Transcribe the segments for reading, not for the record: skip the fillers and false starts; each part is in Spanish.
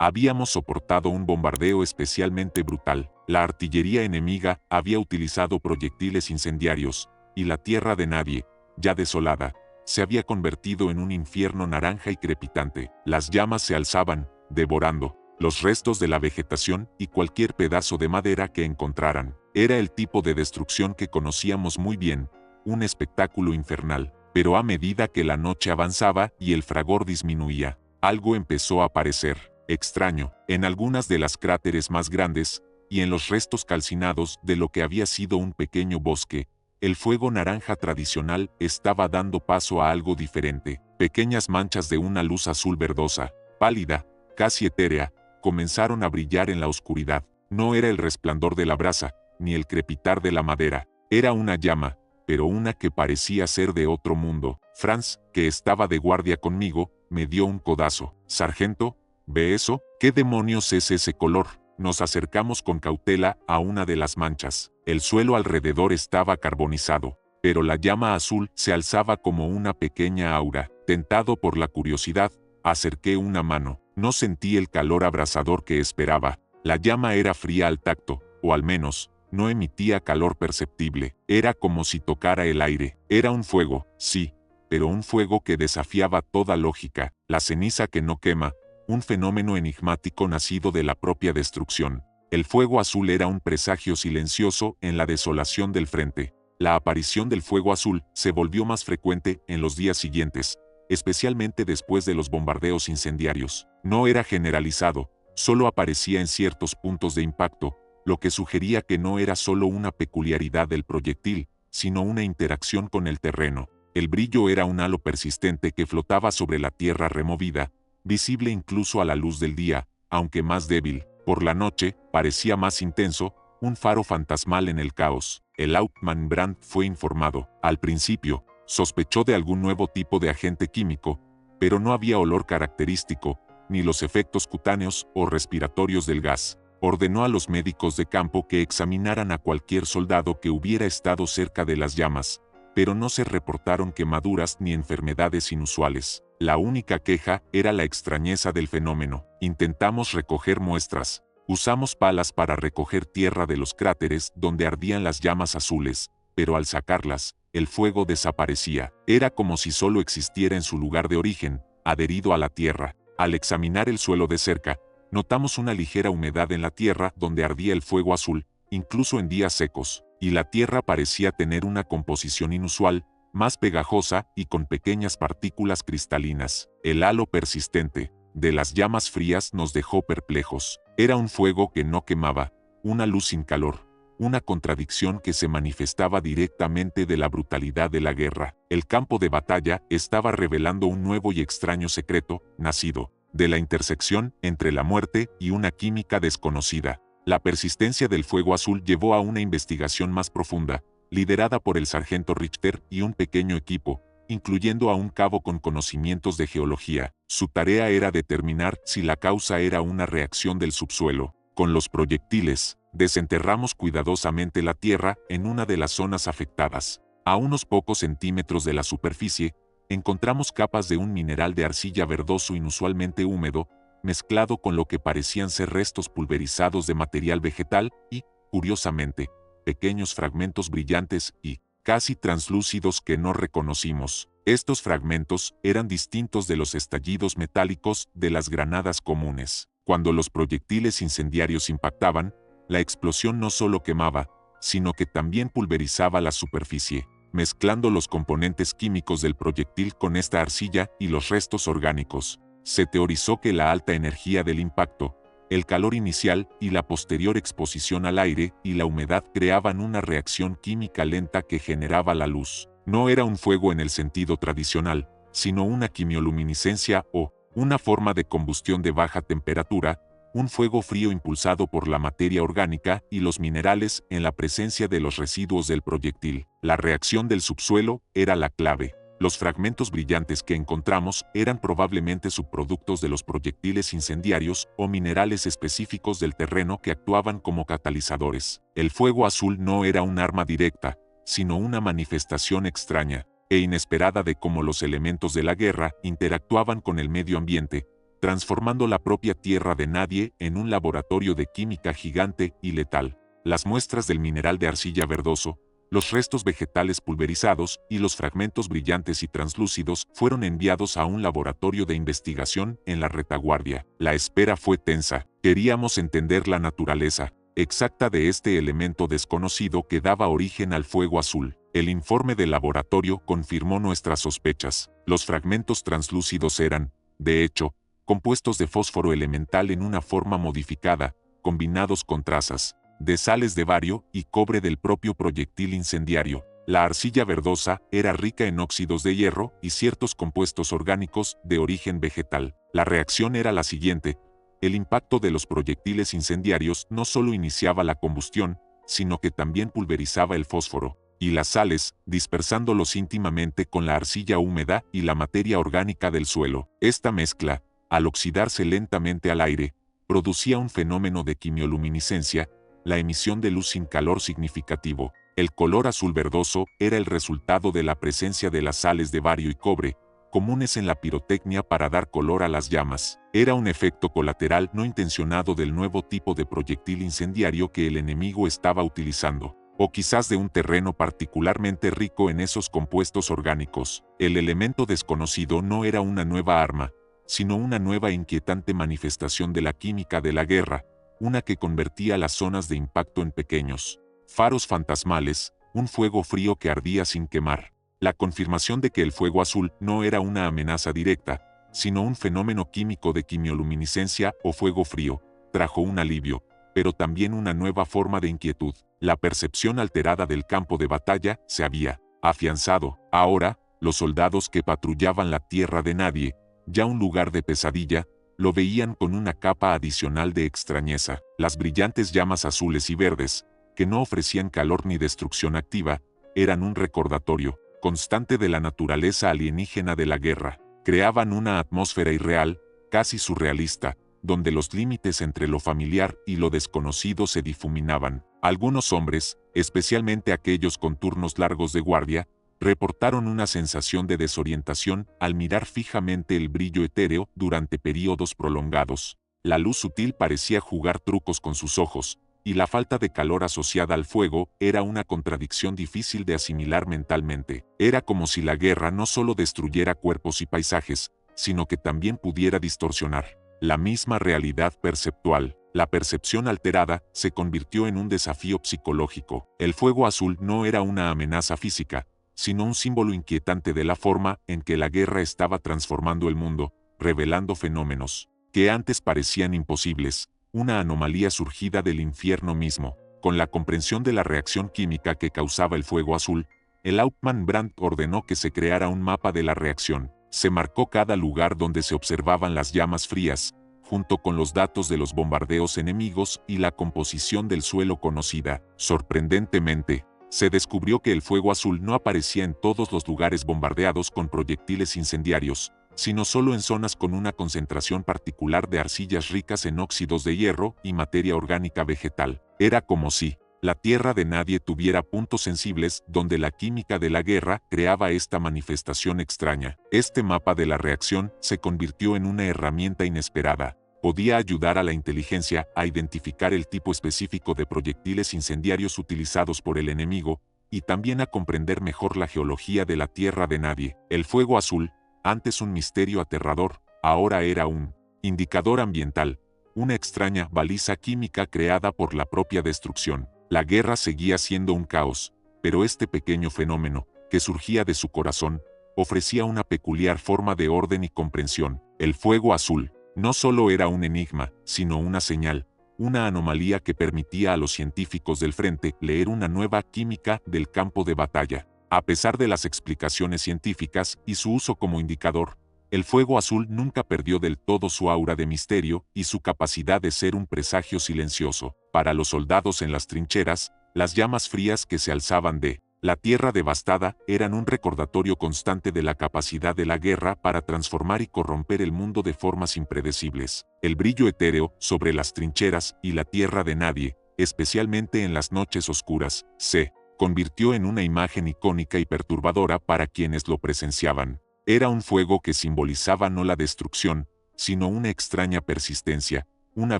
Habíamos soportado un bombardeo especialmente brutal. La artillería enemiga había utilizado proyectiles incendiarios, y la tierra de nadie, ya desolada, se había convertido en un infierno naranja y crepitante. Las llamas se alzaban, devorando los restos de la vegetación y cualquier pedazo de madera que encontraran. Era el tipo de destrucción que conocíamos muy bien, un espectáculo infernal. Pero a medida que la noche avanzaba y el fragor disminuía, algo empezó a aparecer extraño en algunas de las cráteres más grandes y en los restos calcinados de lo que había sido un pequeño bosque. El fuego naranja tradicional estaba dando paso a algo diferente. Pequeñas manchas de una luz azul verdosa, pálida, casi etérea, comenzaron a brillar en la oscuridad. No era el resplandor de la brasa, ni el crepitar de la madera. Era una llama, pero una que parecía ser de otro mundo. Franz, que estaba de guardia conmigo, me dio un codazo. «Sargento, ¿ve eso? ¿Qué demonios es ese color?» Nos acercamos con cautela a una de las manchas. El suelo alrededor estaba carbonizado, pero la llama azul se alzaba como una pequeña aura. Tentado por la curiosidad, acerqué una mano. No sentí el calor abrasador que esperaba. La llama era fría al tacto, o al menos, no emitía calor perceptible. Era como si tocara el aire. Era un fuego, sí, pero un fuego que desafiaba toda lógica. La ceniza que no quema, un fenómeno enigmático nacido de la propia destrucción. El fuego azul era un presagio silencioso en la desolación del frente. La aparición del fuego azul se volvió más frecuente en los días siguientes, especialmente después de los bombardeos incendiarios. No era generalizado, solo aparecía en ciertos puntos de impacto, lo que sugería que no era solo una peculiaridad del proyectil, sino una interacción con el terreno. El brillo era un halo persistente que flotaba sobre la tierra removida, visible incluso a la luz del día, aunque más débil. Por la noche, parecía más intenso, un faro fantasmal en el caos. El Hauptmann Brandt fue informado. Al principio, sospechó de algún nuevo tipo de agente químico, pero no había olor característico, ni los efectos cutáneos o respiratorios del gas. Ordenó a los médicos de campo que examinaran a cualquier soldado que hubiera estado cerca de las llamas, pero no se reportaron quemaduras ni enfermedades inusuales. La única queja era la extrañeza del fenómeno. Intentamos recoger muestras. Usamos palas para recoger tierra de los cráteres donde ardían las llamas azules, pero al sacarlas, el fuego desaparecía. Era como si solo existiera en su lugar de origen, adherido a la tierra. Al examinar el suelo de cerca, notamos una ligera humedad en la tierra donde ardía el fuego azul, incluso en días secos, y la tierra parecía tener una composición inusual, más pegajosa y con pequeñas partículas cristalinas. El halo persistente de las llamas frías nos dejó perplejos. Era un fuego que no quemaba, una luz sin calor, una contradicción que se manifestaba directamente de la brutalidad de la guerra. El campo de batalla estaba revelando un nuevo y extraño secreto, nacido de la intersección entre la muerte y una química desconocida. La persistencia del fuego azul llevó a una investigación más profunda, liderada por el sargento Richter y un pequeño equipo, incluyendo a un cabo con conocimientos de geología. Su tarea era determinar si la causa era una reacción del subsuelo. Con los proyectiles, desenterramos cuidadosamente la tierra en una de las zonas afectadas. A unos pocos centímetros de la superficie, encontramos capas de un mineral de arcilla verdoso inusualmente húmedo, mezclado con lo que parecían ser restos pulverizados de material vegetal y, curiosamente, pequeños fragmentos brillantes y casi translúcidos que no reconocimos. Estos fragmentos eran distintos de los estallidos metálicos de las granadas comunes. Cuando los proyectiles incendiarios impactaban, la explosión no solo quemaba, sino que también pulverizaba la superficie, mezclando los componentes químicos del proyectil con esta arcilla y los restos orgánicos. Se teorizó que la alta energía del impacto, el calor inicial y la posterior exposición al aire y la humedad creaban una reacción química lenta que generaba la luz. No era un fuego en el sentido tradicional, sino una quimioluminiscencia o una forma de combustión de baja temperatura, un fuego frío impulsado por la materia orgánica y los minerales en la presencia de los residuos del proyectil. La reacción del subsuelo era la clave. Los fragmentos brillantes que encontramos eran probablemente subproductos de los proyectiles incendiarios o minerales específicos del terreno que actuaban como catalizadores. El fuego azul no era un arma directa, sino una manifestación extraña e inesperada de cómo los elementos de la guerra interactuaban con el medio ambiente, transformando la propia tierra de nadie en un laboratorio de química gigante y letal. Las muestras del mineral de arcilla verdoso, los restos vegetales pulverizados y los fragmentos brillantes y translúcidos fueron enviados a un laboratorio de investigación en la retaguardia. La espera fue tensa. Queríamos entender la naturaleza exacta de este elemento desconocido que daba origen al fuego azul. El informe del laboratorio confirmó nuestras sospechas. Los fragmentos translúcidos eran, de hecho, compuestos de fósforo elemental en una forma modificada, combinados con trazas de sales de bario y cobre del propio proyectil incendiario. La arcilla verdosa era rica en óxidos de hierro y ciertos compuestos orgánicos de origen vegetal. La reacción era la siguiente: el impacto de los proyectiles incendiarios no solo iniciaba la combustión, sino que también pulverizaba el fósforo y las sales, dispersándolos íntimamente con la arcilla húmeda y la materia orgánica del suelo. Esta mezcla, al oxidarse lentamente al aire, producía un fenómeno de quimioluminiscencia, la emisión de luz sin calor significativo. El color azul verdoso era el resultado de la presencia de las sales de bario y cobre, comunes en la pirotecnia para dar color a las llamas. Era un efecto colateral no intencionado del nuevo tipo de proyectil incendiario que el enemigo estaba utilizando, o quizás de un terreno particularmente rico en esos compuestos orgánicos. El elemento desconocido no era una nueva arma, sino una nueva e inquietante manifestación de la química de la guerra, una que convertía las zonas de impacto en pequeños faros fantasmales, un fuego frío que ardía sin quemar. La confirmación de que el fuego azul no era una amenaza directa, sino un fenómeno químico de quimioluminiscencia o fuego frío, trajo un alivio, pero también una nueva forma de inquietud. La percepción alterada del campo de batalla se había afianzado. Ahora, los soldados que patrullaban la tierra de nadie, ya un lugar de pesadilla, lo veían con una capa adicional de extrañeza. Las brillantes llamas azules y verdes, que no ofrecían calor ni destrucción activa, eran un recordatorio constante de la naturaleza alienígena de la guerra. Creaban una atmósfera irreal, casi surrealista, donde los límites entre lo familiar y lo desconocido se difuminaban. Algunos hombres, especialmente aquellos con turnos largos de guardia, reportaron una sensación de desorientación al mirar fijamente el brillo etéreo durante períodos prolongados. La luz sutil parecía jugar trucos con sus ojos, y la falta de calor asociada al fuego era una contradicción difícil de asimilar mentalmente. Era como si la guerra no solo destruyera cuerpos y paisajes, sino que también pudiera distorsionar la misma realidad perceptual. La percepción alterada se convirtió en un desafío psicológico. El fuego azul no era una amenaza física, sino un símbolo inquietante de la forma en que la guerra estaba transformando el mundo, revelando fenómenos que antes parecían imposibles, una anomalía surgida del infierno mismo. Con la comprensión de la reacción química que causaba el fuego azul, el Hauptmann Brandt ordenó que se creara un mapa de la reacción. Se marcó cada lugar donde se observaban las llamas frías, junto con los datos de los bombardeos enemigos y la composición del suelo conocida. Sorprendentemente, se descubrió que el fuego azul no aparecía en todos los lugares bombardeados con proyectiles incendiarios, sino solo en zonas con una concentración particular de arcillas ricas en óxidos de hierro y materia orgánica vegetal. Era como si la tierra de nadie tuviera puntos sensibles donde la química de la guerra creaba esta manifestación extraña. Este mapa de la reacción se convirtió en una herramienta inesperada. Podía ayudar a la inteligencia a identificar el tipo específico de proyectiles incendiarios utilizados por el enemigo, y también a comprender mejor la geología de la tierra de nadie. El fuego azul, antes un misterio aterrador, ahora era un indicador ambiental, una extraña baliza química creada por la propia destrucción. La guerra seguía siendo un caos, pero este pequeño fenómeno, que surgía de su corazón, ofrecía una peculiar forma de orden y comprensión. El fuego azul no solo era un enigma, sino una señal, una anomalía que permitía a los científicos del frente leer una nueva química del campo de batalla. A pesar de las explicaciones científicas y su uso como indicador, el fuego azul nunca perdió del todo su aura de misterio y su capacidad de ser un presagio silencioso. Para los soldados en las trincheras, las llamas frías que se alzaban de la tierra devastada eran un recordatorio constante de la capacidad de la guerra para transformar y corromper el mundo de formas impredecibles. El brillo etéreo sobre las trincheras y la tierra de nadie, especialmente en las noches oscuras, se convirtió en una imagen icónica y perturbadora para quienes lo presenciaban. Era un fuego que simbolizaba no la destrucción, sino una extraña persistencia, una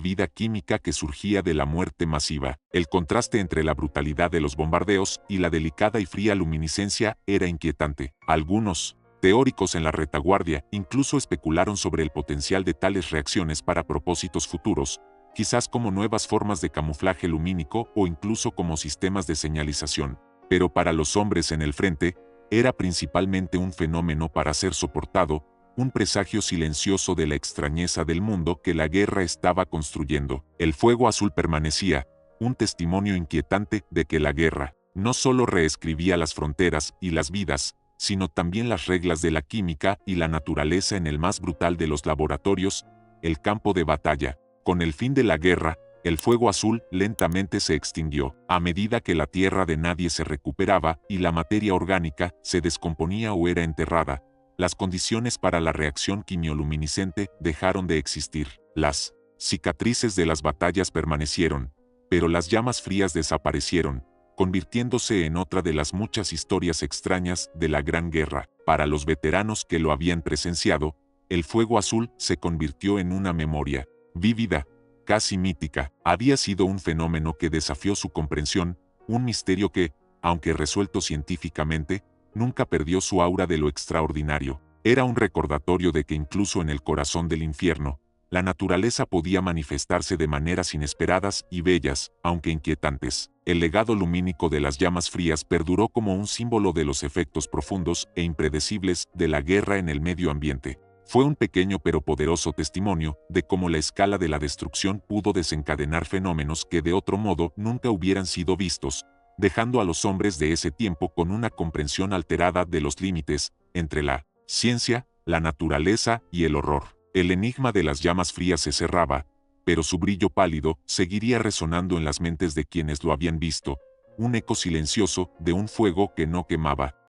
vida química que surgía de la muerte masiva. El contraste entre la brutalidad de los bombardeos y la delicada y fría luminiscencia era inquietante. Algunos teóricos en la retaguardia incluso especularon sobre el potencial de tales reacciones para propósitos futuros, quizás como nuevas formas de camuflaje lumínico o incluso como sistemas de señalización. Pero para los hombres en el frente, era principalmente un fenómeno para ser soportado, un presagio silencioso de la extrañeza del mundo que la guerra estaba construyendo. El fuego azul permanecía, un testimonio inquietante de que la guerra no solo reescribía las fronteras y las vidas, sino también las reglas de la química y la naturaleza en el más brutal de los laboratorios, el campo de batalla. Con el fin de la guerra, el fuego azul lentamente se extinguió, a medida que la tierra de nadie se recuperaba y la materia orgánica se descomponía o era enterrada. Las condiciones para la reacción quimioluminiscente dejaron de existir. Las cicatrices de las batallas permanecieron, pero las llamas frías desaparecieron, convirtiéndose en otra de las muchas historias extrañas de la Gran Guerra. Para los veteranos que lo habían presenciado, el fuego azul se convirtió en una memoria vívida, casi mítica. Había sido un fenómeno que desafió su comprensión, un misterio que, aunque resuelto científicamente, nunca perdió su aura de lo extraordinario. Era un recordatorio de que incluso en el corazón del infierno, la naturaleza podía manifestarse de maneras inesperadas y bellas, aunque inquietantes. El legado lumínico de las llamas frías perduró como un símbolo de los efectos profundos e impredecibles de la guerra en el medio ambiente. Fue un pequeño pero poderoso testimonio de cómo la escala de la destrucción pudo desencadenar fenómenos que de otro modo nunca hubieran sido vistos, dejando a los hombres de ese tiempo con una comprensión alterada de los límites entre la ciencia, la naturaleza y el horror. El enigma de las llamas frías se cerraba, pero su brillo pálido seguiría resonando en las mentes de quienes lo habían visto, un eco silencioso de un fuego que no quemaba,